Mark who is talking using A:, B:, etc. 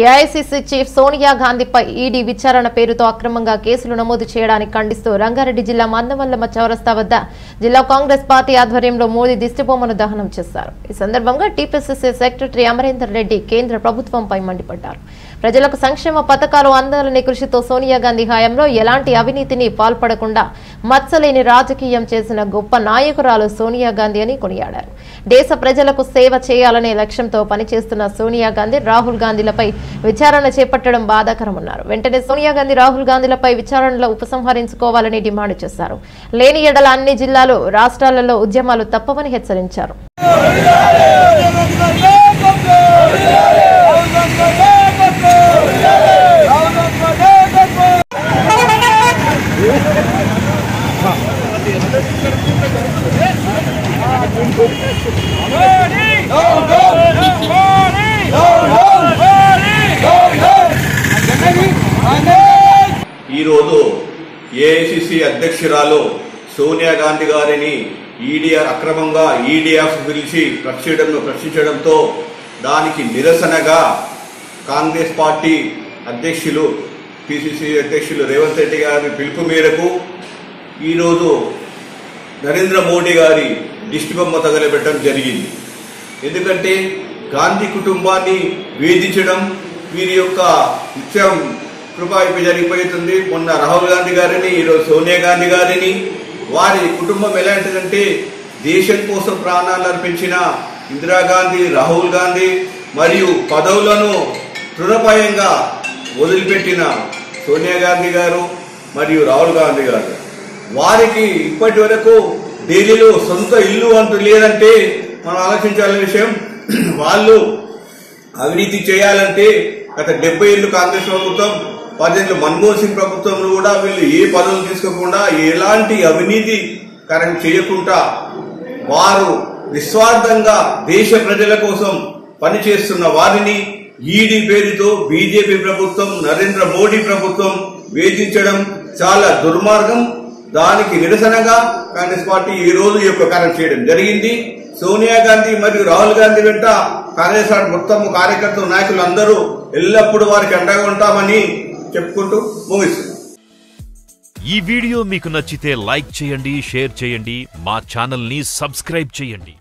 A: AICC chief Sonia గాంధీపై ED విచారణ పేరుతో అక్రమంగా కేసులు నమోదు చేయడానికి ఖండిస్తూ రంగారెడ్డి జిల్లా మందవల్లమ్మ చౌరస్తా వద్ద జిల్లా కాంగ్రెస్ పార్టీ ఆధ్వర్యంలో మోదీ దిష్టిబొమ్మను దహనం చేశారు. ఈ సందర్భంగా టీపీసీసీ సెక్రటరీ అమరేందర్ రెడ్డి కేంద్ర ప్రభుత్వంపై మండిపడ్డారు. ప్రజలకు సంక్షేమ పథకాలు అందాలనే కృషితో సోనియా గాంధీ హయాంలో ఎలాంటి అవినీతిని పాల్పడకుండా మచ్చలేని రాజకీయం చేసిన గొప్ప నాయకురాలు సోనియా గాంధీ అని కొనియాడారు. దేశ ప్రజలకు సేవ చేయాలనే లక్ష్యంతో పనిచేస్తున్న సోనియా గాంధీ రాహుల్ గాంధీలపై విచారణ చేపట్టడం బాధాకరమన్నారు. వెంటనే సోనియా గాంధీ రాహుల్ గాంధీలపై విచారణలో ఉపసంహరించుకోవాలని డిమాండ్ చేశారు. లేని ఎడల అన్ని జిల్లాలు రాష్ట్రాలలో ఉద్యమాలు తప్పవని హెచ్చరించారు.
B: ఈరోజు ఏఐసీసీ అధ్యక్షురాలు సోనియా గాంధీ గారిని ఈడీ అక్రమంగా ఈడీఎఫ్ పిలిచి ప్రశ్నించడంతో దానికి నిరసనగా కాంగ్రెస్ పార్టీ అధ్యక్షులు పిసిసి అధ్యక్షులు రేవంత్ రెడ్డి గారి పిలుపు మేరకు ఈరోజు నరేంద్ర మోడీ గారి దిష్టిబొమ్మ తగలబెట్టడం జరిగింది. ఎందుకంటే గాంధీ కుటుంబాన్ని వేధించడం వీరి యొక్క నిత్యం కృప జరిగిపోతుంది. మొన్న రాహుల్ గాంధీ గారిని, ఈరోజు సోనియా గాంధీ గారిని, వారి కుటుంబం ఎలాంటిదంటే దేశం కోసం ప్రాణాలు అర్పించిన ఇందిరాగాంధీ, రాహుల్ గాంధీ మరియు పదవులను తృణప్రాయంగా వదిలిపెట్టిన సోనియా గాంధీ గారు మరియు రాహుల్ గాంధీ గారు, వారికి ఇప్పటి వరకు ఢిల్లీలో సొంత ఇల్లు అంటూ లేదంటే మనం ఆలోచించాల్సిన విషయం. వాళ్ళు అవినీతి చేయాలంటే గత 70 ఏళ్ళు కాంగ్రెస్ ప్రభుత్వం, 10 ఏళ్ళు మన్మోహన్ సింగ్ ప్రభుత్వంలో కూడా వీళ్ళు ఏ పదవులు తీసుకోకుండా ఎలాంటి అవినీతి కరెక్ట్ చేయకుండా వారు నిస్వార్థంగా దేశ ప్రజల కోసం పనిచేస్తున్న వారిని ఈడీ పేరుతో బీజేపీ ప్రభుత్వం, నరేంద్ర మోడీ ప్రభుత్వం వేధించడం చాలా దుర్మార్గం. దానికి నిరసనగా కాంగ్రెస్ పార్టీ ఈ రోజు ఈ యొక్క కార్యం చేయడం జరిగింది. సోనియా గాంధీ మరియు రాహుల్ గాంధీ వెంట కాంగ్రెస్ మొత్తం కార్యకర్తలు, నాయకులు అందరూ ఎల్లప్పుడూ వారికి అండగా ఉంటామని చెప్పుకుంటూ ముగిస్తున్నాం.
C: ఈ వీడియో మీకు నచ్చితే లైక్ చేయండి, షేర్ చేయండి, మా ఛానల్ ని సబ్స్క్రైబ్ చేయండి.